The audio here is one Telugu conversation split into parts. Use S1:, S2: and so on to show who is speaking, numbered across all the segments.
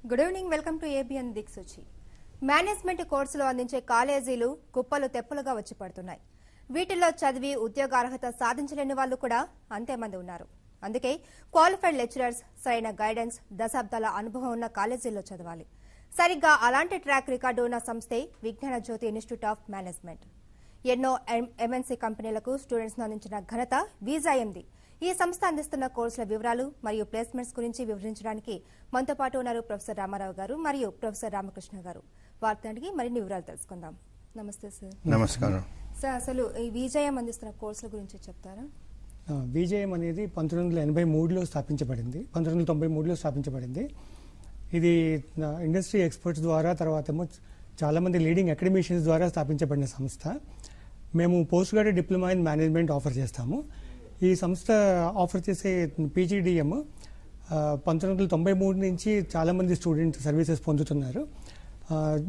S1: Good evening, welcome to A B N Diksuchi. Management కోర్సులు అందించే కాలేజీలు కుప్పలు తెప్పలుగా వచ్చి పడుతున్నాయి. వీటిల్లో చదివి ఉద్యోగార్హత సాధించలేని వాళ్లు కూడా అంతేమంది ఉన్నారు. అందుకే క్వాలిఫైడ్ లెక్చరర్స్, సరైన గైడెన్స్, దశాబ్దాల అనుభవం ఉన్న కాలేజీల్లో చదవాలి. సరిగ్గా అలాంటి ట్రాక్ రికార్డు ఉన్న సంస్థే విజ్ఞాన జ్యోతి ఇన్స్టిట్యూట్ ఆఫ్ మేనేజ్మెంట్. ఎన్నో ఎంఎన్సీ కంపెనీలకు స్టూడెంట్స్ ను అందించిన ఘనత వీజాయంది. ఈ సంస్థ అందిస్తున్న కోర్సుల వివరాలు మరియు ప్లేస్మెంట్స్ గురించి వివరించడానికి మనతో పాటు ఉన్నారు ప్రొఫెసర్ రామారావు గారు మరియు ప్రొఫెసర్ రామకృష్ణ గారు. వారితో అడిగి మరిన్ని వివరాలు తెలుసుకుందాం. నమస్తే సార్.
S2: నమస్కారం
S1: సార్. అసలు ఈ విజయం అందిస్తున్న కోర్సుల గురించి చెప్తారా?
S3: విజయం అనేది 1983లో స్థాపించబడింది. 1993లో స్థాపించబడింది. ఇది ఇండస్ట్రీ ఎక్స్పర్ట్స్ ద్వారా, తర్వాత చాలామంది లీడింగ్ అకాడమిషియన్స్ ద్వారా స్థాపించబడిన సంస్థ. మేము post graduate diploma in management offer చేస్తాము. ఈ సంస్థ ఆఫర్ చేసే పీజీడిఎం 1993 నుంచి చాలామంది స్టూడెంట్ సర్వీసెస్ పొందుతున్నారు.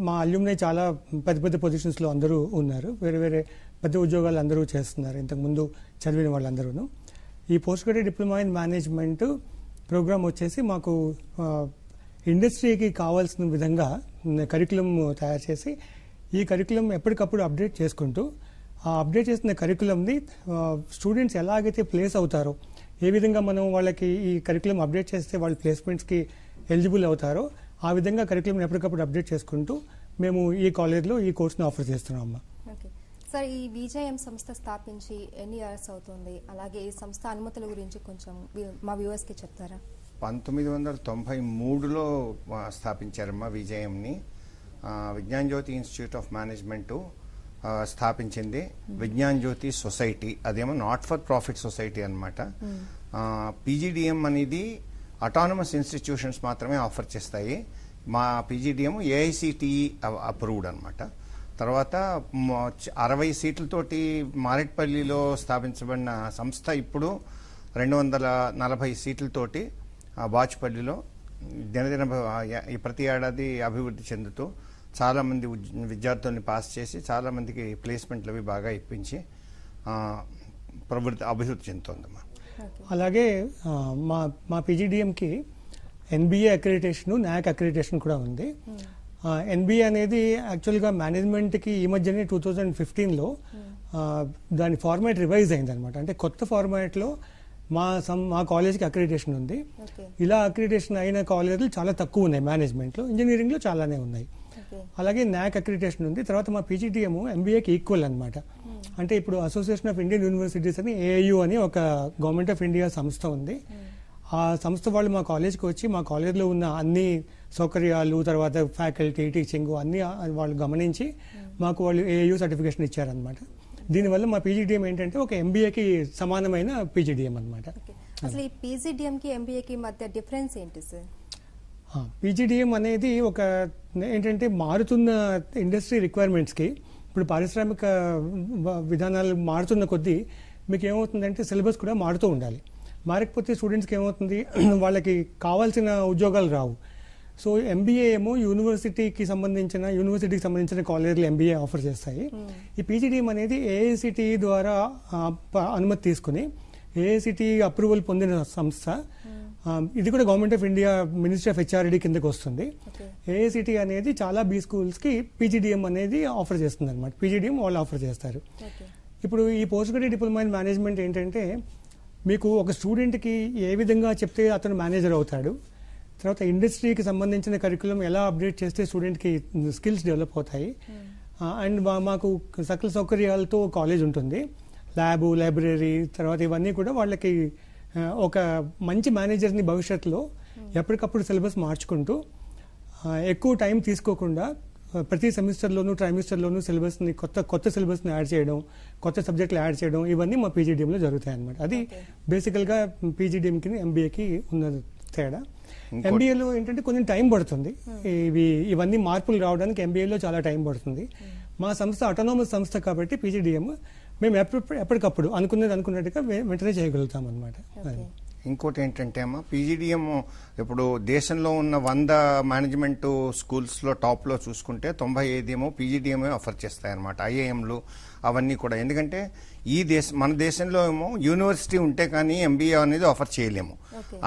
S3: మా అల్యూమినై చాలా పెద్ద పెద్ద పొజిషన్స్లో అందరూ ఉన్నారు. వేరే వేరే పెద్ద ఉద్యోగాలు అందరూ చేస్తున్నారు, ఇంతకుముందు చదివిన వాళ్ళందరూ. ఈ post graduate diploma in management program వచ్చేసి మాకు ఇండస్ట్రీకి కావాల్సిన విధంగా కరికులం తయారు చేసి, ఈ కరికులం ఎప్పటికప్పుడు అప్డేట్ చేసుకుంటూ, ఆ అప్డేట్ చేసిన కరికులంని స్టూడెంట్స్ ఎలాగైతే ప్లేస్ అవుతారో, ఏ విధంగా మనం వాళ్ళకి ఈ కరికులం అప్డేట్ చేస్తే వాళ్ళు ప్లేస్మెంట్స్కి ఎలిజిబుల్ అవుతారో, ఆ విధంగా కరికులం ఎప్పటికప్పుడు అప్డేట్ చేసుకుంటూ మేము ఈ కాలేజ్లో ఈ కోర్సును ఆఫర్ చేస్తున్నాం.
S1: ఓకే సార్, ఈ విజయం సంస్థ స్థాపించి ఎన్ని ఇయర్స్ అవుతుంది? అలాగే ఈ సంస్థ అనుమతుల గురించి కొంచెం మా వ్యూవర్స్కి చెప్తారా?
S2: 1993లో స్థాపించారమ్మా విజయంని. Vignan Jyothi institute of management స్థాపించింది. విజ్ఞాన్ జ్యోతి సొసైటీ, అదేమో నాట్ ఫర్ ప్రాఫిట్ సొసైటీ అనమాట. పీజీడిఎం అనేది అటానమస్ ఇన్స్టిట్యూషన్స్ మాత్రమే ఆఫర్ చేస్తాయి. మా పీజీడిఎం ఏఐసిటిఈ అప్రూవ్డ్ అనమాట. తర్వాత 60 సీట్లతోటి మారేట్పల్లిలో స్థాపించబడిన సంస్థ ఇప్పుడు 240 సీట్లతోటి బాచుపల్లిలో దినదిన ప్రతి ఏడాది అభివృద్ధి చెందుతూ చాలామంది విద్యార్థుల్ని పాస్ చేసి చాలామందికి ప్లేస్మెంట్లు అవి బాగా ఇప్పించి అభివృద్ధి చెందుతోందమ్మా.
S3: అలాగే మా పీజీడిఎంకి ఎన్బిఏ అక్రిడిటేషన్, నాక్ అక్రిడిటేషన్ కూడా ఉంది. ఎన్బిఏ అనేది యాక్చువల్గా మేనేజ్మెంట్కి ఈ మధ్యనే 2015లో దాని ఫార్మాట్ రివైజ్ అయింది అనమాట. అంటే కొత్త ఫార్మాట్లో మా కాలేజ్కి అక్రిడిటేషన్ ఉంది. ఇలా అక్రిడిటేషన్ అయిన కాలేజీలు చాలా తక్కువ ఉన్నాయి. మేనేజ్మెంట్లో, ఇంజనీరింగ్లో చాలానే ఉన్నాయి. అలాగే నాక్ అక్రిడిటేషన్ ఉంది. తర్వాత మా పీజీడిఎం ఎంబీఏకి ఈక్వల్ అనమాట. అంటే ఇప్పుడు అసోసియేషన్ ఆఫ్ ఇండియన్ యూనివర్సిటీస్ అని, ఏఐయు అని ఒక గవర్నమెంట్ ఆఫ్ ఇండియా సంస్థ ఉంది. ఆ సంస్థ వాళ్ళు మా కాలేజ్కి వచ్చి మా కాలేజ్లో ఉన్న అన్ని సౌకర్యాలు, తర్వాత ఫ్యాకల్టీ, టీచింగ్ అన్ని వాళ్ళు గమనించి మాకు వాళ్ళు ఏఐయు సర్టిఫికేషన్ ఇచ్చారనమాట. దీనివల్ల మా పీజీడిఎం ఏంటంటే ఒక ఎంబీఏకి సమానమైన పీజీడిఎం అనమాట.
S1: అసలు ఈ పీజీడిఎంకి ఎంబీఏకి మధ్య డిఫరెన్స్ ఏంటి సార్?
S3: పీజీడిఎం అనేది ఒక ఏంటంటే మారుతున్న ఇండస్ట్రీ రిక్వైర్మెంట్స్కి, ఇప్పుడు పారిశ్రామిక విధానాలు మారుతున్న కొద్దీ మీకు ఏమవుతుందంటే సిలబస్ కూడా మారుతూ ఉండాలి. మారకపోతే స్టూడెంట్స్కి ఏమవుతుంది, వాళ్ళకి కావాల్సిన ఉద్యోగాలు రావు. సో ఎంబీఏ ఏమో యూనివర్సిటీకి సంబంధించిన కాలేజీలు ఎంబీఏ ఆఫర్ చేస్తాయి. ఈ పీజీడిఎం అనేది ఏఐసిటిఈ ద్వారా అనుమతి తీసుకుని, ఏఐసిటిఈ అప్రూవల్ పొందిన సంస్థ. ఇది కూడా government of India ministry of HRD కిందకి వస్తుంది. ఏఐసిటి అనేది చాలా బీ స్కూల్స్కి పీజీడిఎం అనేది ఆఫర్ చేస్తుంది అనమాట. పీజీడిఎం వాళ్ళు ఆఫర్ చేస్తారు. ఇప్పుడు ఈ post graduate diploma in management ఏంటంటే, మీకు ఒక స్టూడెంట్కి ఏ విధంగా చెప్తే అతను మేనేజర్ అవుతాడు, తర్వాత ఇండస్ట్రీకి సంబంధించిన కరికులం ఎలా అప్డేట్ చేస్తే స్టూడెంట్కి స్కిల్స్ డెవలప్ అవుతాయి, అండ్ మాకు సకల సౌకర్యాలతో కాలేజ్ ఉంటుంది, ల్యాబ్, లైబ్రరీ, తర్వాత ఇవన్నీ కూడా వాళ్ళకి ఒక మంచి మేనేజర్ని భవిష్యత్తులో ఎప్పటికప్పుడు సిలబస్ మార్చుకుంటూ ఎక్కువ టైం తీసుకోకుండా ప్రతి సెమిస్టర్లోనూ, ట్రైమిస్టర్లోనూ సిలబస్ని కొత్త సిలబస్ని యాడ్ చేయడం, కొత్త సబ్జెక్టులు యాడ్ చేయడం, ఇవన్నీ మా పీజీడిఎంలో జరుగుతాయి అనమాట. అది బేసికల్గా పీజీడిఎంకి ఎంబీఏకి ఉన్న తేడా. ఎంబీఏలో ఏంటంటే కొంచెం టైం పడుతుంది. ఇవన్నీ మార్పులు రావడానికి ఎంబీఏలో చాలా టైం పడుతుంది. మా సంస్థ అటానమస్ సంస్థ కాబట్టి పీజీడిఎం మేము ఎప్పటికప్పుడు అనుకున్నట్టుగా వెంటనే చేయగలుగుతాం అనమాట.
S2: ఇంకోటి ఏంటంటే అమ్మా, పీజీడిఎం ఇప్పుడు దేశంలో ఉన్న 100 మేనేజ్మెంట్ స్కూల్స్లో టాప్లో చూసుకుంటే 95 ఏమో పీజీడిఎంఏ ఆఫర్ చేస్తాయన్నమాట. ఐఐఎంలు అవన్నీ కూడా. ఎందుకంటే మన దేశంలో ఏమో యూనివర్సిటీ ఉంటే కానీ ఎంబీఏ అనేది ఆఫర్ చేయలేము.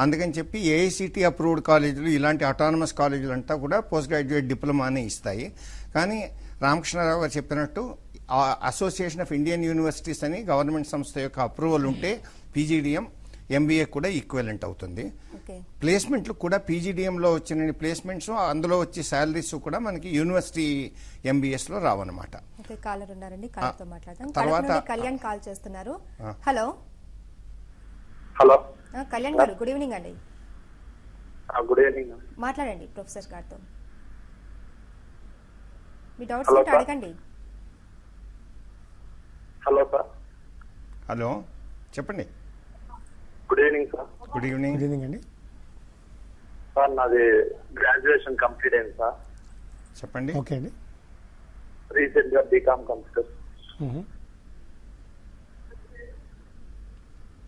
S2: అందుకని చెప్పి ఏఐసిటి అప్రూవ్డ్ కాలేజీలు, ఇలాంటి అటానమస్ కాలేజీలు అంతా కూడా పోస్ట్ గ్రాడ్యుయేట్ డిప్లొమానే ఇస్తాయి. కానీ రామకృష్ణారావు గారు చెప్పినట్టు అసోసియేషన్ ఆఫ్ ఇండియన్ యూనివర్సిటీస్ అని గవర్నమెంట్ సంస్థ యొక్క అప్రూవల్ ఉంటే పీజీడీఎం ఎంబీఏ కూడా ఈక్వలెంట్ అవుతుంది. ప్లేస్మెంట్లు కూడా పీజీడీఎంలో వచ్చిన ప్లేస్మెంట్స్, అందులో వచ్చే శాలరీస్ కూడా మనకి యూనివర్సిటీ ఎంబీఎస్ లో రావన్నమాట.
S1: తర్వాత కళ్యాణ్ కాల్ చేస్తున్నారు. హలో
S4: హలో
S1: కళ్యాణ్ గారు, గుడ్ ఈవినింగ్ అండి.
S4: Good evening.
S1: మాట్లాడండి ప్రొఫెసర్ గారితో, మీ డౌట్స్ అడగండి.
S4: Hello sir.
S2: హలో చెప్పండి.
S4: Good evening sir.
S2: Good evening.
S3: Good evening అండి.
S4: సార్ నాది గ్రాడ్యుయేషన్ కంప్లీట్ అయింది సార్.
S2: చెప్పండి.
S3: ఓకే అండి.
S4: రీసెంట్ గా బీకామ్ కంప్యూటర్.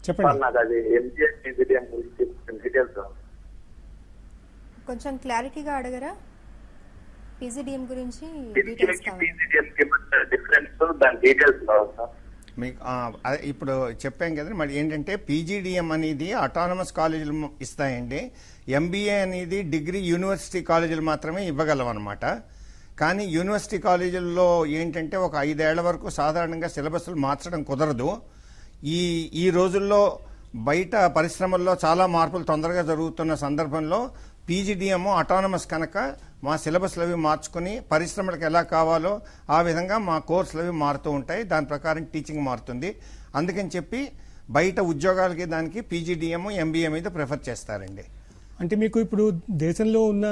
S3: చెప్పండి.
S4: సార్ నాకు అది ఎంబీఏ పీజీడీఎం గురించి డీటెయిల్స్ సార్
S1: కొంచెం క్లారిటీగా అడగరా? పీజీడీఎం గురించి డీటెయిల్స్ కావాలి.
S4: పీజీడీఎం కి డిఫరెన్స్, దాని డీటెయిల్స్ కావాలి సార్.
S2: మీకు ఇప్పుడు చెప్పాం కదా, మరి ఏంటంటే పీజీడీఎం అనేది అటానమస్ కాలేజీలు ఇస్తాయండి. ఎంబీఏ అనేది డిగ్రీ యూనివర్సిటీ కాలేజీలు మాత్రమే ఇవ్వగలం అనమాట. కానీ యూనివర్సిటీ కాలేజీల్లో ఏంటంటే ఒక 5 ఏళ్ల వరకు సాధారణంగా సిలబస్లు మార్చడం కుదరదు. ఈ రోజుల్లో బయట పరిశ్రమల్లో చాలా మార్పులు తొందరగా జరుగుతున్న సందర్భంలో పీజీడీఎం అటానమస్ కనుక మా సిలబస్లు అవి మార్చుకుని పరిశ్రమలకు ఎలా కావాలో ఆ విధంగా మా కోర్సులు అవి మారుతూ ఉంటాయి. దాని ప్రకారం టీచింగ్ మారుతుంది. అందుకని చెప్పి బయట ఉద్యోగాలకి దానికి పీజీడీఎం ఎంబీఏ మీద ప్రిఫర్ చేస్తారండి.
S3: అంటే మీకు ఇప్పుడు దేశంలో ఉన్న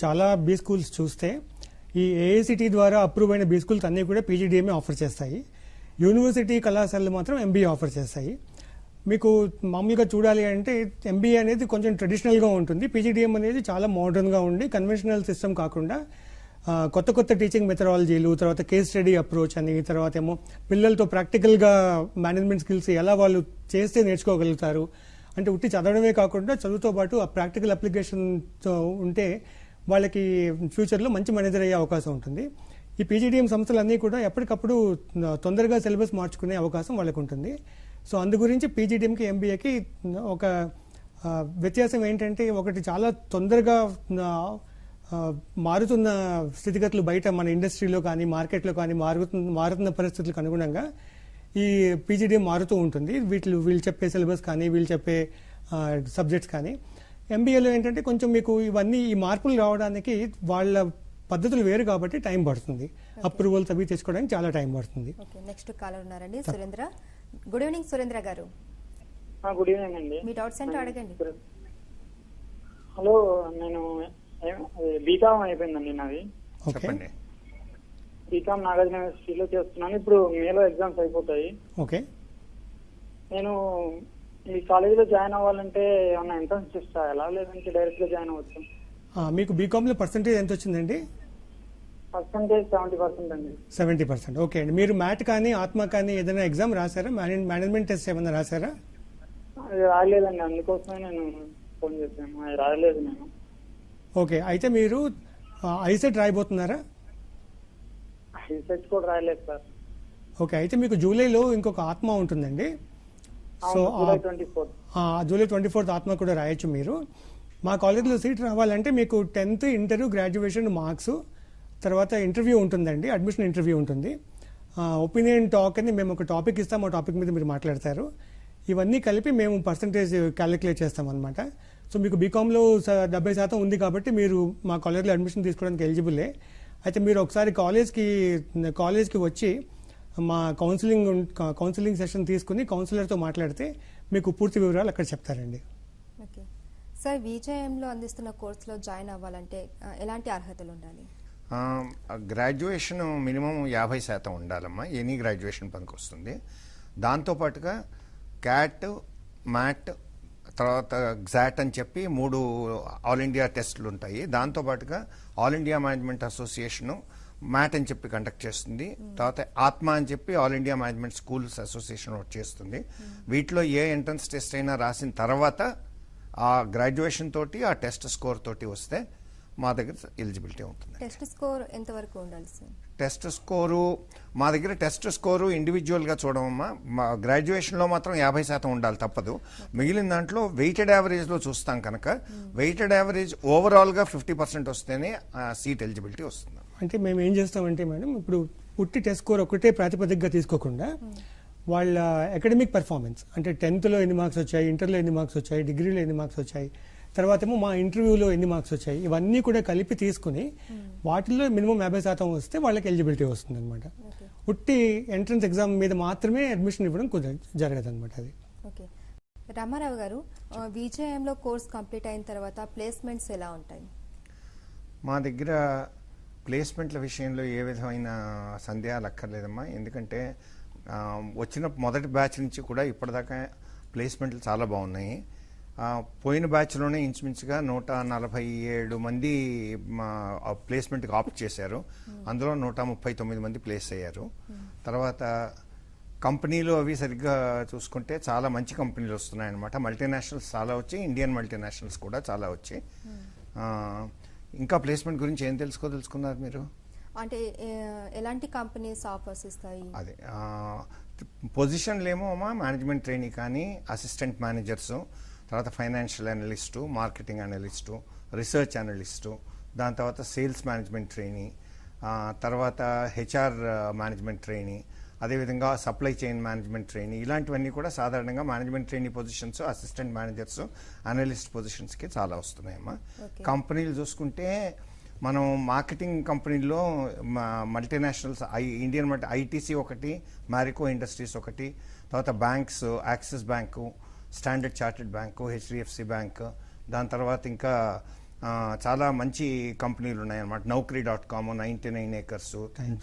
S3: చాలా బీ స్కూల్స్ చూస్తే ఈ ఏఐసిటీ ద్వారా అప్రూవ్ అయిన బీ స్కూల్స్ అన్నీ కూడా పీజీడీఎంఏ ఆఫర్ చేస్తాయి. యూనివర్సిటీ కళాశాలలు మాత్రం ఎంబీఏ ఆఫర్ చేస్తాయి. మీకు మామూలుగా చూడాలి అంటే ఎంబీఏ అనేది కొంచెం ట్రెడిషనల్గా ఉంటుంది. పీజీడీఎం అనేది చాలా మోడర్న్గా ఉండి కన్వెన్షనల్ సిస్టమ్ కాకుండా కొత్త కొత్త టీచింగ్ మెథడాలజీలు, తర్వాత కేస్ స్టడీ అప్రోచ్ అని, తర్వాత ఏమో పిల్లలతో ప్రాక్టికల్గా మేనేజ్మెంట్ స్కిల్స్ ఎలా వాళ్ళు చేస్తే నేర్చుకోగలుగుతారు అంటే ఉట్టి చదవడమే కాకుండా చదువుతో పాటు ఆ ప్రాక్టికల్ అప్లికేషన్తో ఉంటే వాళ్ళకి ఫ్యూచర్లో మంచి మేనేజర్ అయ్యే అవకాశం ఉంటుంది. ఈ పీజీడీఎం సంస్థలన్నీ కూడా ఎప్పటికప్పుడు తొందరగా సిలబస్ మార్చుకునే అవకాశం వాళ్ళకు ఉంటుంది. సో అందు గురించి పీజీడీఎంకి ఎంబీఏకి ఒక వ్యత్యాసం ఏంటంటే, ఒకటి చాలా తొందరగా మారుతున్న స్థితిగతులు బయట మన ఇండస్ట్రీలో కానీ మార్కెట్లో కానీ మారుతున్న పరిస్థితులకు అనుగుణంగా ఈ పీజీడీఎం మారుతూ ఉంటుంది. వీళ్ళు చెప్పే సిలబస్ కానీ వీళ్ళు చెప్పే సబ్జెక్ట్స్ కానీ. ఎంబీఏలో ఏంటంటే కొంచెం మీకు ఇవన్నీ ఈ మార్పులు రావడానికి వాళ్ళ పద్ధతులు వేరు కాబట్టి టైం పడుతుంది. అప్రూవల్స్ అవి తెచ్చుకోవడానికి చాలా టైం పడుతుంది.
S1: నెక్స్ట్ కాలర్ ఉన్నారండి, సురేంద్ర. గుడ్ ఈవినింగ్ సురేంద్ర గారు.
S5: గుడ్ ఈవినింగ్ అండి.
S1: మీ డౌట్స్ ఏంటో అడగండి.
S5: హలో, నేను బీకామ్ అయిపోయిందండి నాది.
S2: చెప్పండి.
S5: బీకామ్ నాగార్జున యూనివర్సిటీలో చేస్తున్నాను. ఇప్పుడు మేలో ఎగ్జామ్స్ అయిపోతాయి.
S3: ఓకే.
S5: నేను ఈ కాలేజీలో జాయిన్ అవ్వాలంటే ఏమన్నా ఎంట్రన్స్ టెస్ట్ రాయాలా, లేదంటే డైరెక్ట్ గా జాయిన్ అవ్వచ్చు?
S3: మీకు బీకామ్లో పర్సెంటేజ్ ఎంత వచ్చిందండి?
S5: పర్సెంటేజ్ 70% అండి.
S3: 70%. ఓకే అండి. మీరు మ్యాట్ కానీ ఆత్మ కానీ ఏదైనా ఎగ్జామ్ రాశారా? మేనేజ్మెంట్ టెస్ట్ ఏమైనా రాశారా?
S5: అది రాయలేదండి, అందుకోసమే నేను ఫోన్ చేశాను. అది రాయలేదు నేను.
S3: ఓకే, అయితే మీరు ఐసెట్ రాయబోతున్నారా?
S5: ఐసెట్ కూడా రాయలేదు సార్.
S3: ఓకే, అయితే మీకు జూలైలో ఇంకొక ఆత్మ ఉంటుందండి. సో జూలై 24 ఆత్మ కూడా రాయొచ్చు మీరు. మా కాలేజీలో సీట్ రావాలంటే మీకు 10th ఇంటర్వ్యూ గ్రాడ్యుయేషన్ మార్క్స్, తర్వాత ఇంటర్వ్యూ ఉంటుందండి, అడ్మిషన్ ఇంటర్వ్యూ ఉంటుంది. ఒపీనియన్ టాక్ అని మేము ఒక టాపిక్ ఇస్తాం, ఆ టాపిక్ మీద మీరు మాట్లాడతారు. ఇవన్నీ కలిపి మేము పర్సంటేజ్ క్యాలిక్యులేట్ చేస్తాం అనమాట. సో మీకు బీకామ్లో 70% ఉంది కాబట్టి మీరు మా కాలేజ్లో అడ్మిషన్ తీసుకోవడానికి ఎలిజిబులే. అయితే మీరు ఒకసారి కాలేజ్కి వచ్చి మా కౌన్సిలింగ్ సెషన్ తీసుకుని కౌన్సిలర్తో మాట్లాడితే మీకు పూర్తి వివరాలు అక్కడ చెప్తారండి.
S1: ఓకే సార్, విజయంలో అందిస్తున్న కోర్సులో జాయిన్ అవ్వాలంటే ఎలాంటి అర్హతలు ఉండాలి?
S2: గ్రాడ్యుయేషన్ మినిమం 50% ఉండాలమ్మా. ఎనీ గ్రాడ్యుయేషన్ పనికి వస్తుంది. దాంతోపాటుగా క్యాట్, మ్యాట్, తర్వాత గ్జాట్ అని చెప్పి 3 ఆల్ ఇండియా టెస్టులు ఉంటాయి. దాంతోపాటుగా all India management association MAT అని చెప్పి కండక్ట్ చేస్తుంది. తర్వాత ఆత్మ అని చెప్పి all India management schools association ఒకటి చేస్తుంది. వీటిలో ఏ ఎంట్రన్స్ టెస్ట్ అయినా రాసిన తర్వాత ఆ గ్రాడ్యుయేషన్ తోటి ఆ టెస్ట్ స్కోర్ తోటి వస్తే మా దగ్గర ఎలిజిబిలిటీ ఉంటుంది.
S1: టెస్ట్ స్కోర్ ఎంత వరకు ఉండాలి సార్?
S2: టెస్ట్ స్కోరు మా దగ్గర టెస్ట్ స్కోరు ఇండివిజువల్గా చూడమమ్మా. మా గ్రాడ్యుయేషన్లో మాత్రం 50% ఉండాలి తప్పదు. మిగిలిన దాంట్లో వెయిటెడ్ యావరేజ్లో చూస్తాం కనుక వెయిటెడ్ యావరేజ్ ఓవరాల్గా 50% వస్తేనే సీట్ ఎలిజిబిలిటీ వస్తుంది.
S3: అంటే మేము ఏం చేస్తామంటే మేడం, ఇప్పుడు పుట్టి టెస్ట్ స్కోర్ ఒకటే ప్రాతిపదికగా తీసుకోకుండా వాళ్ళ అకాడమిక్ పెర్ఫార్మెన్స్, అంటే 10th ఎన్ని మార్క్స్ వచ్చాయి, ఇంటర్లో ఎన్ని మార్క్స్ వచ్చాయి, డిగ్రీలో ఎన్ని మార్క్స్ వచ్చాయి, తర్వాత ఏమో మా ఇంటర్వ్యూలో ఎన్ని మార్క్స్ వచ్చాయి, ఇవన్నీ కూడా కలిపి తీసుకుని వాటిల్లో మినిమం 50% వస్తే వాళ్ళకి ఎలిజిబిలిటీ వస్తుంది అనమాట. ఉట్టి ఎంట్రన్స్ ఎగ్జామ్ మీద మాత్రమే అడ్మిషన్ ఇవ్వడం జరగదు అనమాట. అది
S1: ఓకే. రామారావు గారు, విజయంలో కోర్స్ కంప్లీట్ అయిన తర్వాత ప్లేస్మెంట్స్ ఎలా ఉంటాయి?
S2: మా దగ్గర ప్లేస్మెంట్ల విషయంలో ఏ విధమైన సందేహాలు అక్కర్లేదమ్మా. ఎందుకంటే వచ్చిన మొదటి బ్యాచ్ నుంచి కూడా ఇప్పటిదాకా ప్లేస్మెంట్లు చాలా బాగున్నాయి. పోయిన బ్యాచ్లోనే ఇంచుమించుగా 147 మంది ప్లేస్మెంట్కి ఆప్ట్ చేశారు. అందులో 139 మంది ప్లేస్ అయ్యారు. తర్వాత కంపెనీలు అవి సరిగ్గా చూసుకుంటే చాలా మంచి కంపెనీలు వస్తున్నాయి అన్నమాట. మల్టీనేషనల్స్ చాలా వచ్చాయి, ఇండియన్ మల్టీనేషనల్స్ కూడా చాలా వచ్చాయి. ఇంకా ప్లేస్మెంట్ గురించి ఏం తెలుసుకున్నారు మీరు?
S1: అంటే ఎలాంటి కంపెనీస్ ఆఫర్స్ ఇస్తాయి?
S2: అదే పొజిషన్లు ఏమో మేనేజ్మెంట్ ట్రైనీ కానీ, అసిస్టెంట్ మేనేజర్స్, తర్వాత financial analyst, marketing analyst, research analyst, దాని తర్వాత సేల్స్ మేనేజ్మెంట్ ట్రైనీ, తర్వాత హెచ్ఆర్ మేనేజ్మెంట్ ట్రైనీ, అదేవిధంగా సప్లై చైన్ మేనేజ్మెంట్ ట్రైనీ, ఇలాంటివన్నీ కూడా సాధారణంగా management trainee positions, assistant managers, analyst పొజిషన్స్కి చాలా వస్తున్నాయమ్మా. కంపెనీలు చూసుకుంటే మనం మార్కెటింగ్ కంపెనీల్లో మల్టీనేషనల్స్ ఇండియన్ ఐటీసీ ఒకటి, మ్యారికో ఇండస్ట్రీస్ ఒకటి, తర్వాత banks axis bank, standard chartered bank, HDFC bank, దాని తర్వాత ఇంకా చాలా మంచి కంపెనీలు ఉన్నాయన్నమాట. Naukri.com, 99 acres,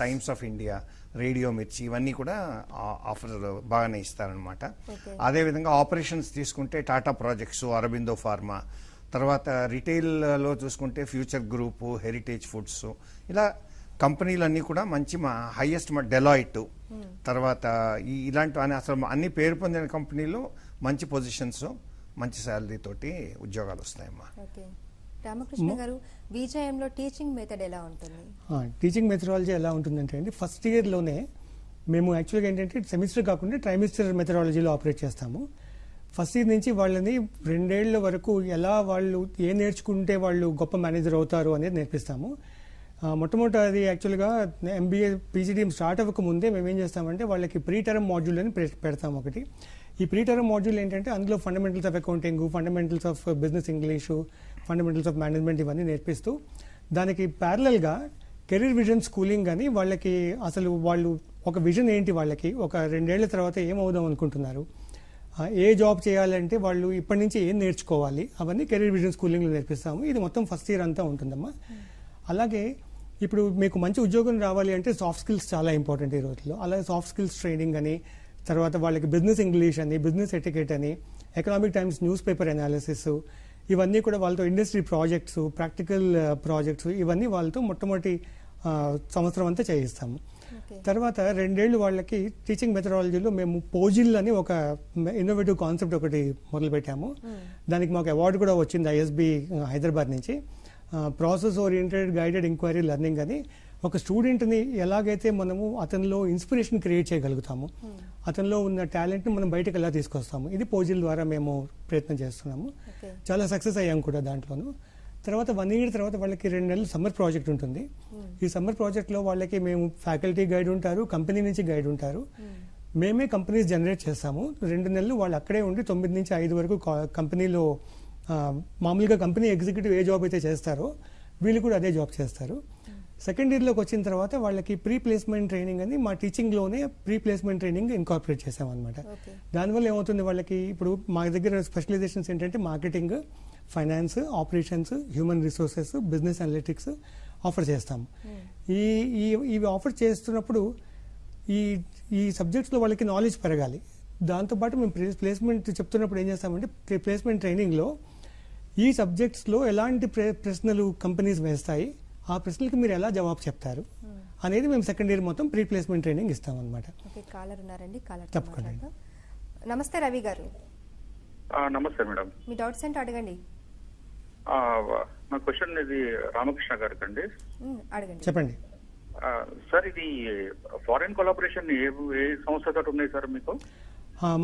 S2: times of India, radio మిర్చి, ఇవన్నీ కూడా ఆఫర్ బాగానే ఇస్తారనమాట. అదేవిధంగా ఆపరేషన్స్ తీసుకుంటే టాటా ప్రాజెక్ట్స్, అరబిందో ఫార్మా, తర్వాత రిటైల్లో చూసుకుంటే ఫ్యూచర్ గ్రూపు, హెరిటేజ్ ఫుడ్స్, ఇలా కంపెనీలన్నీ కూడా మంచి హైయెస్ట్ డెలాయిట్, తర్వాత ఇలాంటి అసలు అన్ని పేరు పొందిన కంపెనీలు మంచి పొజిషన్స్, మంచి శాలరీ తోటి ఉద్యోగాలు వస్తాయమ్మా.
S1: రామకృష్ణ గారు, విజయంలో టీచింగ్ మెథడ్ ఎలా ఉంటుంది?
S3: టీచింగ్ మెథడాలజీ ఎలా ఉంటుందంటే అండి, ఫస్ట్ ఇయర్లోనే మేము యాక్చువల్గా ఏంటంటే సెమిస్టర్ కాకుండా ట్రైమిస్టర్ మెథడాలజీలో ఆపరేట్ చేస్తాము. ఫస్ట్ ఇయర్ నుంచి వాళ్ళని 2 ఏళ్ల వరకు ఎలా వాళ్ళు నేర్చుకుంటే వాళ్ళు గొప్ప మేనేజర్ అవుతారు అనేది నేర్పిస్తాము. మొట్టమొదటి అది యాక్చువల్గా MBA PGDM స్టార్ట్ అవ్వక ముందే మేము ఏం చేస్తామంటే వాళ్ళకి ప్రీ టర్మ్ మాడ్యూల్ అని పెడతాము ఒకటి. ఈ ప్రీ టర్మ్ మాడ్యూల్ ఏంటంటే అందులో fundamentals of accounting, fundamentals of business English, fundamentals of management ఇవన్నీ నేర్పిస్తూ దానికి ప్యారలల్గా కెరీర్ విజన్ స్కూలింగ్ అని వాళ్ళకి అసలు వాళ్ళు ఒక విజన్ ఏంటి, వాళ్ళకి ఒక 2 ఏళ్ల తర్వాత ఏమవుదాం అనుకుంటున్నారు, ఏ జాబ్ చేయాలంటే వాళ్ళు ఇప్పటి నుంచి ఏం నేర్చుకోవాలి, అవన్నీ కెరీర్ విజన్ స్కూలింగ్లో నేర్పిస్తాము. ఇది మొత్తం ఫస్ట్ ఇయర్ అంతా ఉంటుందమ్మా. అలాగే ఇప్పుడు మీకు మంచి ఉద్యోగం రావాలి అంటే సాఫ్ట్ స్కిల్స్ చాలా ఇంపార్టెంట్ ఈ రోజుల్లో. అలాగే సాఫ్ట్ స్కిల్స్ ట్రైనింగ్ అని, తర్వాత వాళ్ళకి బిజినెస్ ఇంగ్లీష్ అని, బిజినెస్ ఎటికెట్ అని, economic times news paper analysis, ఇవన్నీ కూడా వాళ్ళతో ఇండస్ట్రీ ప్రాజెక్ట్స్, ప్రాక్టికల్ ప్రాజెక్ట్స్, ఇవన్నీ వాళ్ళతో మొట్టమొదటి సంవత్సరం అంతా చేయిస్తాము. తర్వాత 2 ఏళ్ళు వాళ్ళకి టీచింగ్ మెథడాలజీలో మేము పోజిల్ అని ఒక ఇన్నోవేటివ్ కాన్సెప్ట్ ఒకటి మొదలుపెట్టాము. దానికి మాకు అవార్డు కూడా వచ్చింది ISB హైదరాబాద్ నుంచి. Process oriented guided enquiry learning అని, ఒక స్టూడెంట్ని ఎలాగైతే మనము అతనిలో ఇన్స్పిరేషన్ క్రియేట్ చేయగలుగుతాము, అతనిలో ఉన్న టాలెంట్ని మనం బయటకు ఎలా తీసుకొస్తాము, ఇది పోజిల్ ద్వారా మేము ప్రయత్నం చేస్తున్నాము. చాలా సక్సెస్ అయ్యాం కూడా దాంట్లోనూ. తర్వాత 1 year తర్వాత వాళ్ళకి 2 నెలలు సమ్మర్ ప్రాజెక్ట్ ఉంటుంది. ఈ సమ్మర్ ప్రాజెక్ట్లో వాళ్ళకి మేము ఫ్యాకల్టీ గైడ్ ఉంటారు, కంపెనీ నుంచి గైడ్ ఉంటారు, మేమే కంపెనీస్ జనరేట్ చేస్తాము. 2 నెలలు వాళ్ళు అక్కడే ఉండి 9 నుంచి 5 వరకు కంపెనీలో మామూలుగా కంపెనీ ఎగ్జిక్యూటివ్ ఏ జాబ్ అయితే చేస్తారో వీళ్ళు కూడా అదే జాబ్ చేస్తారు. సెకండ్ ఇయర్లోకి వచ్చిన తర్వాత వాళ్ళకి ప్రీ ప్లేస్మెంట్ ట్రైనింగ్ అని మా టీచింగ్లోనే ప్రీ ప్లేస్మెంట్ ట్రైనింగ్ ఇన్కార్పొరేట్ చేసామన్నమాట. దానివల్ల ఏమవుతుంది, వాళ్ళకి ఇప్పుడు మా దగ్గర స్పెషలైజేషన్స్ ఏంటంటే marketing, finance, operations, human resources, business analytics offer చేస్తాము. ఇవి ఆఫర్ చేస్తున్నప్పుడు ఈ సబ్జెక్ట్స్లో వాళ్ళకి నాలెడ్జ్ పెరగాలి. దాంతోపాటు మేము ప్లేస్మెంట్ చెప్తున్నప్పుడు ఏం చేస్తామంటే ప్లేస్మెంట్ ట్రైనింగ్లో ఈ సబ్జెక్ట్స్లో ఎలాంటి ప్రశ్నలు కంపెనీస్ వేస్తాయి, ఆ ప్రశ్నలకు మీరు ఎలా జవాబు చెప్తారు అనేది మేము సెకండ్ ఇయర్ మొత్తం ప్రీ ప్లేస్మెంట్ ట్రైనింగ్ ఇస్తామన్నమాట.
S1: కాలర్ ఉన్నారండి,
S3: తప్పకుండా.
S1: నమస్తే రవి గారు.
S4: నమస్తే మేడం.
S1: మీ డౌట్స్ ఏంటో అడగండి.
S4: నా క్వశ్చన్ ఇది రామకృష్ణ గారికి అండి.
S1: అడగండి.
S3: చెప్పండి.
S6: సార్ ఇది ఫారెన్ కొలాబరేషన్ ఏ సంస్థతో ఉన్నాయి సార్ మీకు?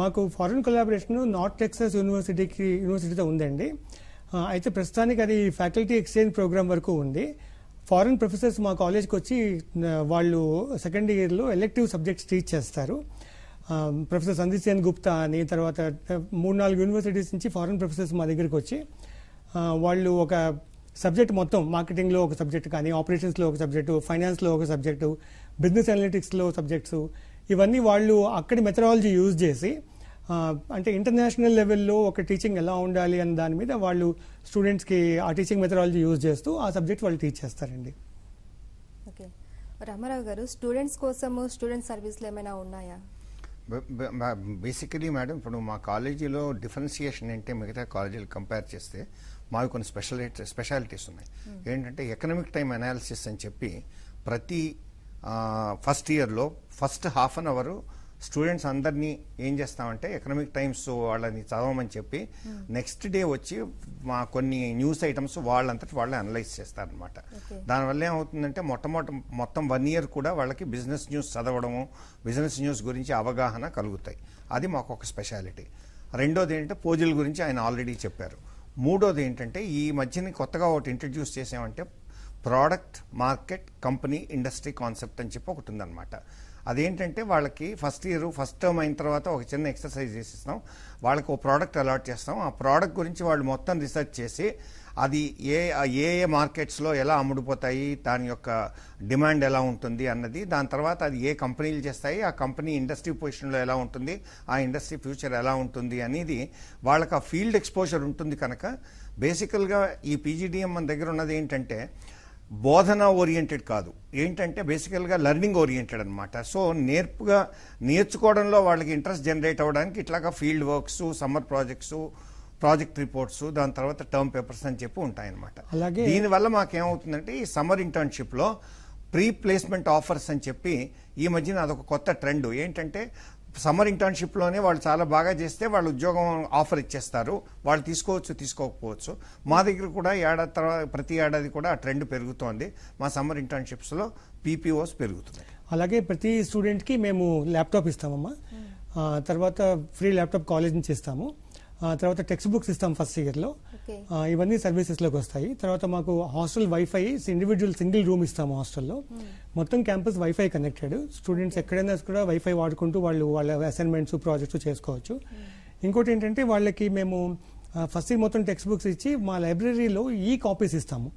S3: మాకు ఫారెన్ కొలాబరేషన్ నార్త్ టెక్సాస్ యూనివర్సిటీతో ఉందండి. అయితే ప్రస్తుతానికి అది ఫ్యాకల్టీ ఎక్స్చేంజ్ ప్రోగ్రామ్ వరకు ఉంది. ఫారెన్ ప్రొఫెసర్స్ మా కాలేజ్కి వచ్చి వాళ్ళు సెకండ్ ఇయర్లో ఎలెక్టివ్ సబ్జెక్ట్స్ టీచ్ చేస్తారు. ప్రొఫెసర్ సందీప్ సేన్ గుప్తా అని, తర్వాత 3-4 యూనివర్సిటీస్ నుంచి ఫారెన్ ప్రొఫెసర్స్ మా దగ్గరికి వచ్చి వాళ్ళు ఒక సబ్జెక్ట్ మొత్తం, మార్కెటింగ్లో ఒక సబ్జెక్ట్ కానీ, ఆపరేషన్స్లో ఒక సబ్జెక్టు, ఫైనాన్స్లో ఒక సబ్జెక్టు, బిజినెస్ అనలిటిక్స్లో సబ్జెక్ట్స్, ఇవన్నీ వాళ్ళు అక్కడి మెథడాలజీ యూజ్ చేసి అంటే ఇంటర్నేషనల్ లెవెల్లో ఒక టీచింగ్ ఎలా ఉండాలి అన్న దాని మీద వాళ్ళు స్టూడెంట్స్కి ఆ టీచింగ్ మెథడాలజీ యూజ్ చేస్తూ ఆ సబ్జెక్ట్ వాళ్ళు టీచ్ చేస్తారండి.
S1: ఓకే, రామారావు గారు, స్టూడెంట్స్ కోసం స్టూడెంట్ సర్వీసులు ఏమైనా ఉన్నాయా?
S2: బేసికలీ మేడం, ఇప్పుడు మా కాలేజీలో డిఫరెన్సియేషన్ అంటే మిగతా కాలేజీలు కంపేర్ చేస్తే మావి కొన్ని స్పెషాలిటీస్ ఉన్నాయి. ఏంటంటే ఎకనామిక్ టైం అనాలిసిస్ అని చెప్పి ప్రతి ఫస్ట్ ఇయర్లో first half an our students అందరినీ ఏం చేస్తామంటే ఎకనామిక్ టైమ్స్ వాళ్ళని చదవమని చెప్పి నెక్స్ట్ డే వచ్చి మా కొన్ని న్యూస్ ఐటమ్స్ వాళ్ళంతటి వాళ్ళే అనలైజ్ చేస్తారనమాట. దానివల్ల ఏమవుతుందంటే మొత్తం 1 ఇయర్ కూడా వాళ్ళకి బిజినెస్ న్యూస్ చదవడము, బిజినెస్ న్యూస్ గురించి అవగాహన కలుగుతాయి. అది మాకు ఒక స్పెషాలిటీ. రెండోది ఏంటంటే పూజల గురించి ఆయన ఆల్రెడీ చెప్పారు. మూడోది ఏంటంటే ఈ మధ్యని కొత్తగా ఒకటి ఇంట్రడ్యూస్ చేసామంటే product, market, company, industry concept అని చెప్పి ఒకటి ఉందన్నమాట. అదేంటంటే వాళ్ళకి ఫస్ట్ ఇయర్ ఫస్ట్ టర్మ్ అయిన తర్వాత ఒక చిన్న ఎక్సర్సైజ్ చేసిస్తాం. వాళ్ళకి ఒక ప్రోడక్ట్ అలాట్ చేస్తాం. ఆ ప్రోడక్ట్ గురించి వాళ్ళు మొత్తం రీసెర్చ్ చేసి అది ఏ మార్కెట్స్లో ఎలా అమ్ముడుపోతాయి, దాని యొక్క డిమాండ్ ఎలా ఉంటుంది అన్నది, దాని తర్వాత అది ఏ కంపెనీలు చేస్తాయి, ఆ కంపెనీ ఇండస్ట్రీ పొజిషన్లో ఎలా ఉంటుంది, ఆ ఇండస్ట్రీ ఫ్యూచర్ ఎలా ఉంటుంది అనేది వాళ్ళకి ఆ ఫీల్డ్ ఎక్స్పోజర్ ఉంటుంది. కనుక బేసికల్గా ఈ పీజీడీఎం మన దగ్గర ఉన్నది ఏంటంటే బోధన ఓరియంటెడ్ కాదు, ఏంటంటే బేసికల్గా లెర్నింగ్ ఓరియంటెడ్ అనమాట. సో నేర్చుకోవడంలో వాళ్ళకి ఇంట్రెస్ట్ జనరేట్ అవ్వడానికి ఇట్లాగా field works, summer projects, project reports, దాని తర్వాత టర్మ్ పేపర్స్ అని చెప్పి ఉంటాయన్నమాట. దీనివల్ల మాకేమవుతుందంటే ఈ సమ్మర్ ఇంటర్న్షిప్లో ప్రీ ప్లేస్మెంట్ ఆఫర్స్ అని చెప్పి ఈ మధ్యన అదొక కొత్త ట్రెండ్. ఏంటంటే సమ్మర్ ఇంటర్న్షిప్లోనే వాళ్ళు చాలా బాగా చేస్తే వాళ్ళు ఉద్యోగం ఆఫర్ ఇచ్చేస్తారు. వాళ్ళు తీసుకోవచ్చు, తీసుకోకపోవచ్చు. మా దగ్గర కూడా ప్రతి ఏడాది కూడా ఆ ట్రెండ్ పెరుగుతోంది. మా సమ్మర్ ఇంటర్న్షిప్స్లో పీపీఓస్ పెరుగుతున్నాయి.
S3: అలాగే ప్రతి స్టూడెంట్కి మేము ల్యాప్టాప్ ఇస్తామమ్మా. తర్వాత ఫ్రీ ల్యాప్టాప్ కాలేజ్ నుంచి ఇస్తాము. తర్వాత టెక్స్ట్ బుక్స్ ఇస్తాం ఫస్ట్ ఇయర్లో. ఇవన్నీ సర్వీసెస్లోకి వస్తాయి. తర్వాత మాకు hostel wifi, individual single room ఇస్తాము హాస్టల్లో. మొత్తం క్యాంపస్ వైఫై కనెక్టెడ్. స్టూడెంట్స్ ఎక్కడైనా కూడా వైఫై వాడుకుంటూ వాళ్ళ అసైన్మెంట్స్, ప్రాజెక్ట్స్ చేసుకోవచ్చు. ఇంకోటి ఏంటంటే వాళ్ళకి మేము ఫస్ట్ ఇయర్ మొత్తం టెక్స్ట్ బుక్స్ ఇచ్చి మా లైబ్రరీలో ఈ కాపీస్ ఇస్తాము.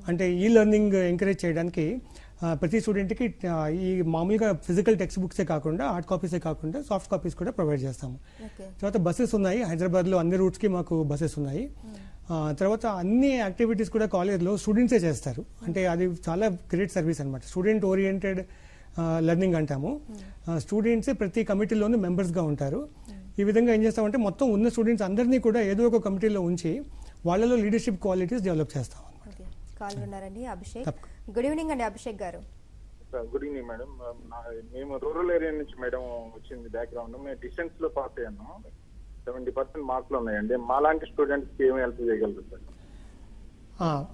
S3: అంటే ఈ లెర్నింగ్ ఎంకరేజ్ చేయడానికి ప్రతి స్టూడెంట్కి ఈ మామూలుగా ఫిజికల్ టెక్స్ట్ బుక్సే కాకుండా, హార్డ్ కాపీసే కాకుండా సాఫ్ట్ కాపీస్ కూడా ప్రొవైడ్ చేస్తాము. తర్వాత బస్సెస్ ఉన్నాయి. హైదరాబాద్లో అన్ని రూట్స్కి మాకు బస్సెస్ ఉన్నాయి. తర్వాత అన్ని యాక్టివిటీస్ కూడా కాలేజ్లో స్టూడెంట్సే చేస్తారు. అంటే అది చాలా గ్రేట్ సర్వీస్ అనమాట. స్టూడెంట్ ఓరియంటెడ్ లెర్నింగ్ అంటాము. స్టూడెంట్సే ప్రతి కమిటీలోనూ మెంబర్స్గా ఉంటారు. ఈ విధంగా ఏం చేస్తామంటే మొత్తం ఉన్న స్టూడెంట్స్ అందరినీ కూడా ఏదో ఒక కమిటీలో ఉంచి వాళ్ళలో లీడర్షిప్ క్వాలిటీస్ డెవలప్ చేస్తాం.
S1: కాల్ ఉన్నారండి అభిషేక్. గుడ్ ఈవినింగ్ అండి అభిషేక్ గారు.
S4: Good evening madam. మేము రూరల్ ఏరియా నుంచి మేడం వచ్చింది బ్యాక్గ్రౌండ్. మేము డిస్టెన్స్ లో పాస్ అయ్యాను. 70% మార్కులు ఉన్నాయండి. మాలాంటి స్టూడెంట్స్ కి ఏమి హెల్ప్ చేయగలరు సార్?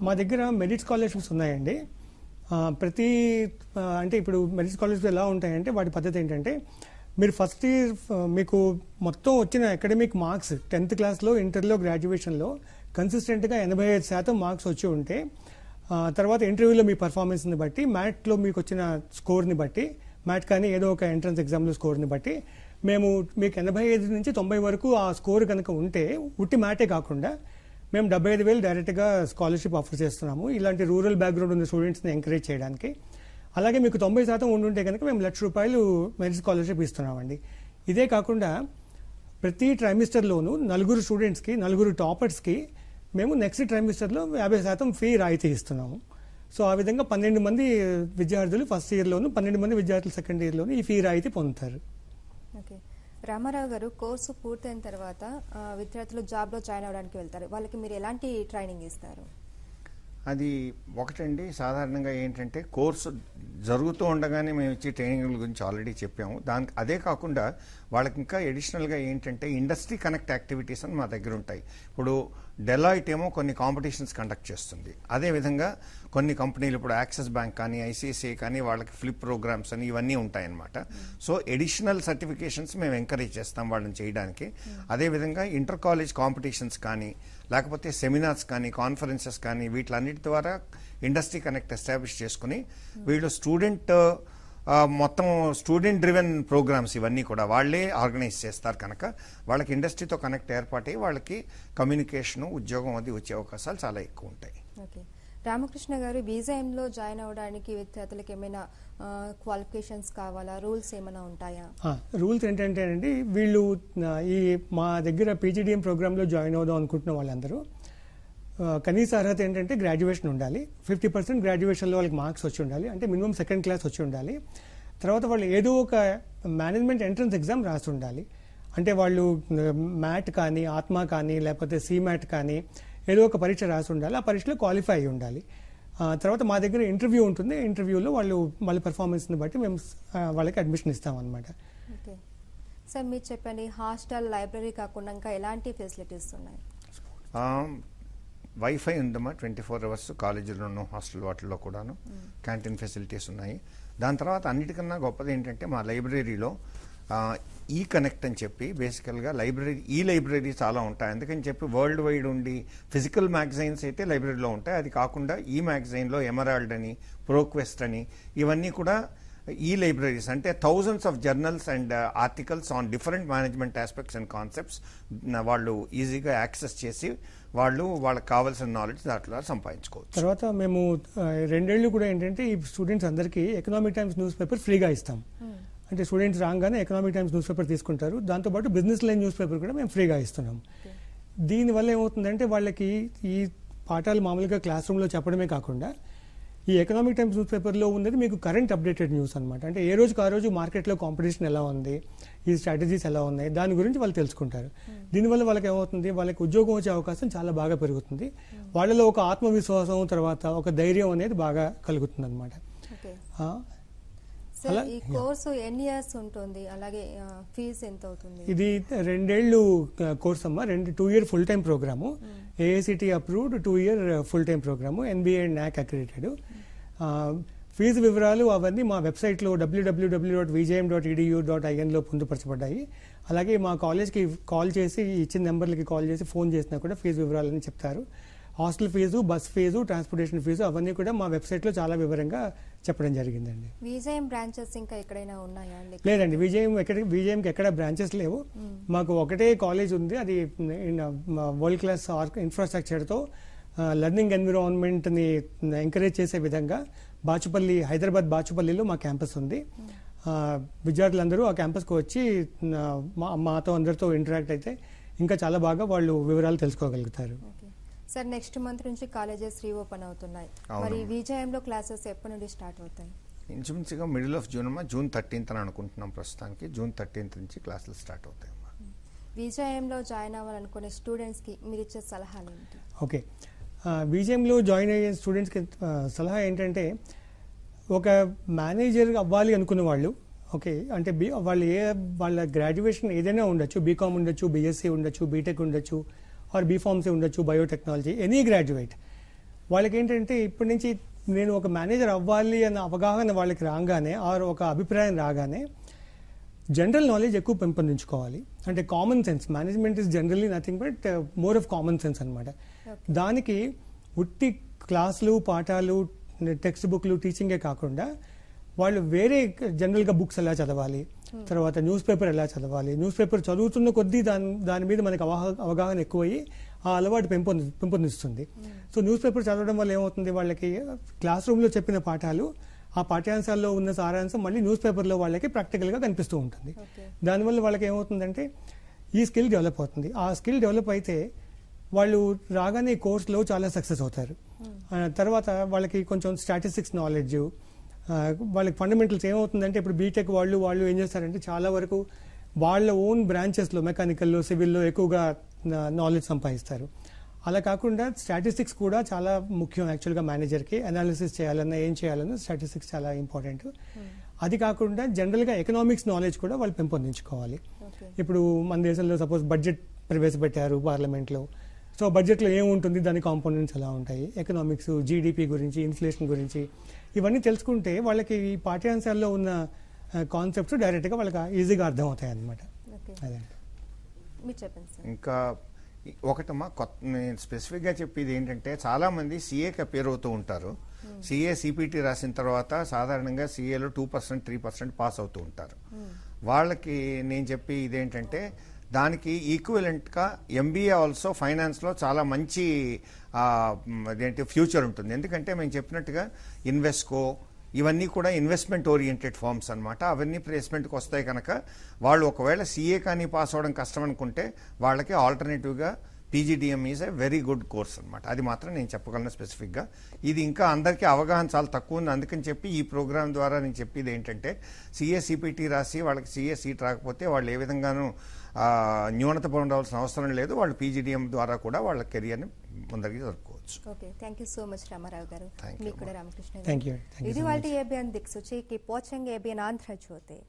S3: మా దగ్గర మెరిట్ స్కాలర్షిప్స్ ఉన్నాయండి. అంటే ఇప్పుడు మెరిట్ స్కాలర్షిప్స్ ఎలా ఉంటాయంటే వాటి పద్ధతి ఏంటంటే మీరు ఫస్ట్ ఇయర్ మీకు మొత్తం వచ్చిన అకాడమిక్ మార్క్స్ 10th క్లాస్లో, ఇంటర్లో, గ్రాడ్యుయేషన్లో కన్సిస్టెంట్గా 85% మార్క్స్ వచ్చి ఉంటే తర్వాత ఇంటర్వ్యూలో మీ పర్ఫార్మెన్స్ని బట్టి, మ్యాట్లో మీకు వచ్చిన స్కోర్ని బట్టి, మ్యాట్ కానీ ఏదో ఒక ఎంట్రన్స్ ఎగ్జామ్లో స్కోర్ని బట్టి మేము మీకు 85 నుంచి 90 వరకు ఆ స్కోర్ కనుక ఉంటే ఉట్టి మ్యాటే కాకుండా మేము 75,000 డైరెక్ట్గా స్కాలర్షిప్ ఆఫర్ చేస్తున్నాము. ఇలాంటి రూరల్ బ్యాక్గ్రౌండ్ ఉన్న స్టూడెంట్స్ని ఎంకరేజ్ చేయడానికి. అలాగే మీకు 90% ఉండుంటే కనుక మేము ₹1,00,000 మెరిట్ స్కాలర్షిప్ ఇస్తున్నామండి. ఇదే కాకుండా ప్రతి ట్రైమిస్టర్లోనూ 4 స్టూడెంట్స్కి, 4 టాపర్స్కి మేము నెక్స్ట్ ట్రైమిస్టర్లో 50% ఫీ రాయితీ ఇస్తున్నాము. సో ఆ విధంగా 12 మంది విద్యార్థులు ఫస్ట్ ఇయర్లోను, 12 మంది విద్యార్థులు సెకండ్ ఇయర్లోను ఈ ఫీ రాయితీ పొందుతారు.
S1: ఓకే, రామారావు గారు, కోర్సు పూర్తయిన తర్వాత విద్యార్థులు జాబ్లో జాయిన్ అవ్వడానికి వెళ్తారు. వాళ్ళకి మీరు ఎలాంటి ట్రైనింగ్ ఇస్తారు?
S2: అది ఒకటండి. సాధారణంగా ఏంటంటే కోర్సు జరుగుతూ ఉండగానే మేము ఇచ్చే ట్రైనింగ్ల గురించి ఆల్రెడీ చెప్పాము. అదే కాకుండా వాళ్ళకి ఇంకా అడిషనల్గా ఏంటంటే ఇండస్ట్రీ కనెక్ట్ యాక్టివిటీస్ అని మా దగ్గర ఉంటాయి. ఇప్పుడు డెలాయిట్ ఏమో కొన్ని కాంపిటీషన్స్ కండక్ట్ చేస్తుంది. అదేవిధంగా కొన్ని కంపెనీలు ఇప్పుడు యాక్సిస్ బ్యాంక్ కానీ ఐసిఐసిఐ కానీ వాళ్ళకి ఫ్లిప్ ప్రోగ్రామ్స్ అని ఇవన్నీ ఉంటాయన్నమాట. సో ఎడిషనల్ సర్టిఫికేషన్స్ మేము ఎంకరేజ్ చేస్తాం వాళ్ళని చేయడానికి. అదేవిధంగా ఇంటర్ కాలేజ్ కాంపిటీషన్స్ కానీ లేకపోతే సెమినార్స్ కానీ కాన్ఫరెన్సెస్ కానీ వీటిలన్నిటి ద్వారా ఇండస్ట్రీ కనెక్ట్ ఎస్టాబ్లిష్ చేసుకుని వీళ్ళు మొత్తం స్టూడెంట్ డ్రివెన్ ప్రోగ్రామ్స్ ఇవన్నీ కూడా వాళ్ళే ఆర్గనైజ్ చేస్తారు కనుక వాళ్ళకి ఇండస్ట్రీతో కనెక్ట్ ఏర్పాటై వాళ్ళకి కమ్యూనికేషన్ ఉద్యోగం అది వచ్చే అవకాశాలు చాలా ఎక్కువ ఉంటాయి.
S1: ఓకే, రామకృష్ణ గారు, బీజేఎంలో జాయిన్ అవ్వడానికి విద్యార్థులకు ఏమైనా క్వాలిఫికేషన్స్ కావాలా, రూల్స్ ఏమైనా ఉంటాయా?
S3: రూల్స్ ఏంటంటే అండి, వీళ్ళు ఈ మా దగ్గర పీజీడీఎం ప్రోగ్రాంలో జాయిన్ అవుదాం అనుకుంటున్న వాళ్ళందరూ కనీస అర్హత ఏంటంటే గ్రాడ్యుయేషన్ ఉండాలి. 50% గ్రాడ్యుయేషన్లో వాళ్ళకి మార్క్స్ వచ్చి ఉండాలి, అంటే మినిమం సెకండ్ క్లాస్ వచ్చి ఉండాలి. తర్వాత వాళ్ళు ఏదో ఒక మేనేజ్మెంట్ ఎంట్రన్స్ ఎగ్జామ్ రాసి ఉండాలి. అంటే వాళ్ళు మ్యాట్ కానీ ఆత్మ కానీ లేకపోతే సీమ్యాట్ కానీ ఏదో ఒక పరీక్ష రాసి ఉండాలి. ఆ పరీక్షలో క్వాలిఫై అయి ఉండాలి. తర్వాత మా దగ్గర ఇంటర్వ్యూ ఉంటుంది. ఇంటర్వ్యూలో వాళ్ళ పెర్ఫార్మెన్స్ని బట్టి మేము వాళ్ళకి అడ్మిషన్ ఇస్తామన్నమాట.
S1: ఓకే సార్, మీరు చెప్పండి, హాస్టల్ లైబ్రరీ కాకుండా ఇంకా ఎలాంటి ఫెసిలిటీస్ ఉన్నాయి?
S2: వైఫై ఉందమ్మా 24 hours కాలేజీలోనూ హాస్టల్ వాటిల్లో కూడాను. క్యాంటీన్ ఫెసిలిటీస్ ఉన్నాయి. దాని తర్వాత అన్నిటికన్నా గొప్పది ఏంటంటే మా లైబ్రరీలో ఈ కనెక్ట్ అని చెప్పి బేసికల్గా లైబ్రరీ చాలా ఉంటాయి. అందుకని చెప్పి వరల్డ్ వైడ్ ఉండి ఫిజికల్ మ్యాగజైన్స్ అయితే లైబ్రరీలో ఉంటాయి. అది కాకుండా ఈ మ్యాగజైన్లో ఎమరాల్డ్ అని, ప్రోక్వెస్ట్ అని ఇవన్నీ కూడా ఈ లైబ్రరీస్ అంటే thousands of journals and articles on different management aspects and concepts వాళ్ళు ఈజీగా యాక్సెస్ చేసి వాళ్ళకి కావాల్సిన నాలెడ్జ్ దాంట్లో సంపాదించుకోవచ్చు.
S3: తర్వాత మేము 2 ఏళ్ళు కూడా ఏంటంటే ఈ స్టూడెంట్స్ అందరికీ ఎకనామిక్ టైమ్స్ న్యూస్ పేపర్ ఫ్రీగా ఇస్తాం. అంటే స్టూడెంట్స్ రాగానే ఎకనామిక్ టైమ్స్ న్యూస్ పేపర్ తీసుకుంటారు. దాంతోపాటు బిజినెస్ లైన్ న్యూస్ పేపర్ కూడా మేము ఫ్రీగా ఇస్తున్నాం. దీనివల్ల ఏమవుతుందంటే వాళ్ళకి ఈ పాఠాలు మామూలుగా క్లాస్ రూమ్లో చెప్పడమే కాకుండా ఈ ఎకనామిక్ టైమ్స్ న్యూస్ పేపర్లో ఉన్నది మీకు కరెంట్ అప్డేటెడ్ న్యూస్ అనమాట. అంటే ఏ రోజుకి ఆ రోజు మార్కెట్లో కాంపిటీషన్ ఎలా ఉంది, ఈ స్ట్రాటజీస్ ఎలా ఉన్నాయి, దాని గురించి వాళ్ళు తెలుసుకుంటారు. దీనివల్ల వాళ్ళకి ఏమవుతుంది, వాళ్ళకి ఉద్యోగం వచ్చే అవకాశం చాలా బాగా పెరుగుతుంది. వాళ్ళలో ఒక ఆత్మవిశ్వాసం, తర్వాత ఒక ధైర్యం అనేది బాగా కలుగుతుంది అనమాట.
S1: ఈ కోర్సు ఎన్ని ఇయర్స్ ఉంటుంది, అలాగే ఫీజు ఎంత అవుతుంది?
S3: ఇది 2 ఏళ్ళు కోర్స్ అమ్మా. 2 year full time program, AICTE approved 2 year full time program, NBA and NAAC accredited. Fee వివరాలు అవన్నీ మా వెబ్సైట్లో www.vjm.edu.in పొందుపరచబడ్డాయి. అలాగే మా కాలేజ్కి కాల్ చేసి ఇచ్చిన నెంబర్లకి కాల్ చేసి ఫోన్ చేసినా కూడా ఫీజు వివరాలని చెప్తారు. Hostel fee, bus fee, transportation fee అవన్నీ కూడా మా వెబ్సైట్లో చాలా వివరంగా చెప్పడం జరిగిందండి.
S1: విజయం బ్రాంచెస్ ఇంకా ఎక్కడైనా ఉన్నాయా?
S3: లేదండి, విజయంకి ఎక్కడ బ్రాంచెస్ లేవు. మాకు ఒకటే కాలేజ్ ఉంది. అది వరల్డ్ క్లాస్ ఇన్ఫ్రాస్ట్రక్చర్తో లెర్నింగ్ ఎన్విరాన్మెంట్ని ఎంకరేజ్ చేసే విధంగా హైదరాబాద్ బాచుపల్లిలో మా క్యాంపస్ ఉంది. విద్యార్థులందరూ ఆ క్యాంపస్కి వచ్చి మాతో అందరితో ఇంటరాక్ట్ అయితే ఇంకా చాలా బాగా వాళ్ళు వివరాలు తెలుసుకోగలుగుతారు.
S1: సార్, నెక్స్ట్ మంత్ నుంచి కాలేజెస్ రీఓపెన్ అవుతున్నాయి. మరి విజయంలో క్లాసెస్ ఎప్పటి నుండి స్టార్ట్ అవుతాయి?
S2: ఇంచుమించుగా middle of June June 13th అని అనుకుంటున్నాం. ప్రస్తుతానికి June 13th నుంచి క్లాసులు స్టార్ట్ అవుతాయి.
S1: విజయంలో జాయిన్ అవ్వాలనుకునే స్టూడెంట్స్కి మీరు ఇచ్చే సలహాలు ఏంటి?
S3: ఓకే, విజయంలో జాయిన్ అయ్యే స్టూడెంట్స్కి సలహా ఏంటంటే, ఒక మేనేజర్ అవ్వాలి అనుకున్న వాళ్ళు, ఓకే, అంటే వాళ్ళ గ్రాడ్యుయేషన్ ఏదైనా ఉండొచ్చు, బీకామ్ ఉండొచ్చు, బీఎస్సీ ఉండొచ్చు, బీటెక్ ఉండొచ్చు, ఆర్ బీఫార్మసీ ఉండొచ్చు, బయోటెక్నాలజీ, ఎనీ గ్రాడ్యుయేట్. వాళ్ళకి ఏంటంటే ఇప్పటి నుంచి నేను ఒక మేనేజర్ అవ్వాలి అన్న అవగాహన వాళ్ళకి రాగానే, ఆర్ ఒక అభిప్రాయం రాగానే జనరల్ నాలెడ్జ్ ఎక్కువ పెంపొందించుకోవాలి. అంటే common sense, management is generally nothing but more of common sense అనమాట. దానికి ఉట్టి క్లాసులు, పాఠాలు, టెక్స్ట్ బుక్లు, టీచింగే కాకుండా వాళ్ళు వేరే జనరల్గా బుక్స్ ఎలా చదవాలి, తర్వాత న్యూస్ పేపర్ ఎలా చదవాలి, న్యూస్ పేపర్ చదువుతున్న కొద్దీ దాని మీద మనకి అవగాహన ఎక్కువయ్యి ఆ అలవాటు పెంపొందిస్తుంది. సో న్యూస్ పేపర్ చదవడం వల్ల ఏమవుతుంది, వాళ్ళకి క్లాస్ రూమ్లో చెప్పిన పాఠాలు, ఆ పాఠ్యాంశాల్లో ఉన్న సారాంశం మళ్ళీ న్యూస్ పేపర్లో వాళ్ళకి ప్రాక్టికల్గా కనిపిస్తూ ఉంటుంది. దానివల్ల వాళ్ళకి ఏమవుతుందంటే ఈ స్కిల్ డెవలప్ అవుతుంది. ఆ స్కిల్ డెవలప్ అయితే వాళ్ళు రాగానే ఈ కోర్సులో చాలా సక్సెస్ అవుతారు. తర్వాత వాళ్ళకి కొంచెం స్టాటిస్టిక్స్ నాలెడ్జ్, వాళ్ళకి ఫండమెంటల్స్ ఏమవుతుందంటే, ఇప్పుడు బీటెక్ వాళ్ళు ఏం చేస్తారంటే చాలా వరకు వాళ్ళ ఓన్ బ్రాంచెస్లో, మెకానికల్లో, సివిల్లో ఎక్కువగా నాలెడ్జ్ సంపాదిస్తారు. అలా కాకుండా స్టాటిస్టిక్స్ కూడా చాలా ముఖ్యం యాక్చువల్గా మేనేజర్కి. అనాలిసిస్ చేయాలన్నా, ఏం చేయాలన్నా స్టాటిస్టిక్స్ చాలా ఇంపార్టెంట్. అది కాకుండా జనరల్గా ఎకనామిక్స్ నాలెడ్జ్ కూడా వాళ్ళు పెంపొందించుకోవాలి. ఇప్పుడు మన దేశంలో సపోజ్ బడ్జెట్ ప్రవేశపెట్టారు పార్లమెంట్లో. సో బడ్జెట్లో ఏముంటుంది, దాని కాంపోనెంట్స్ ఎలా ఉంటాయి, ఎకనామిక్స్, జీడిపి గురించి, ఇన్ఫ్లేషన్ గురించి ఇవన్నీ తెలుసుకుంటే వాళ్ళకి ఈ పాఠ్యాంశాల్లో ఉన్న కాన్సెప్ట్స్ డైరెక్ట్గా వాళ్ళకి ఈజీగా అర్థమవుతాయి అన్నమాట.
S1: ఓకే,
S3: అదే
S1: మీరు చెప్పండి సార్.
S2: ఇంకా ఒకటమ్మా నేను స్పెసిఫిక్గా చెప్పేది ఏంటంటే చాలామంది సీఏకి అపేర్ అవుతూ ఉంటారు. సీఏ సిపిటి రాసిన తర్వాత సాధారణంగా సీఏలో 2%, 3% పాస్ అవుతూ ఉంటారు. వాళ్ళకి నేను చెప్పి ఇదేంటంటే దానికి ఈక్వలెంట్గా ఎంబీఏ ఆల్సో ఫైనాన్స్లో చాలా మంచి అదేంటి ఫ్యూచర్ ఉంటుంది. ఎందుకంటే మేము చెప్పినట్టుగా ఇన్వెస్కో ఇవన్నీ కూడా ఇన్వెస్ట్మెంట్ ఓరియంటెడ్ ఫార్మ్స్ అనమాట. అవన్నీ ప్లేస్మెంట్కి వస్తాయి కనుక వాళ్ళు ఒకవేళ సీఏ కానీ పాస్ అవ్వడం కష్టం అనుకుంటే వాళ్ళకి ఆల్టర్నేటివ్గా P G D M is a very good course అనమాట. అది మాత్రం నేను చెప్పగలను స్పెసిఫిక్గా. ఇది ఇంకా అందరికీ అవగాహన చాలా తక్కువ ఉంది. అందుకని చెప్పి ఈ ప్రోగ్రామ్ ద్వారా నేను చెప్పేది ఏంటంటే సీఏ సిపిటి రాసి వాళ్ళకి సీఏ సీట్ రాకపోతే వాళ్ళు ఏ విధంగానూ న్యూనత పొందవలసిన అవసరం లేదు. వాళ్ళు పీజీడిఎం ద్వారా కూడా వాళ్ళ కెరియర్ని ముందరికి జరుపుకోవచ్చు.
S1: Okay, thank you so much Ramarao garu.
S2: Thank you,
S1: మీకు కూడా రామకృష్ణ గారు.
S3: Thank you.
S1: ఇది వాళ్ళ ఏబిఎన్ దిక్సూచి కి పోచంగ్ ఏబిఎన్ ఆంధ్రజ్యోతి.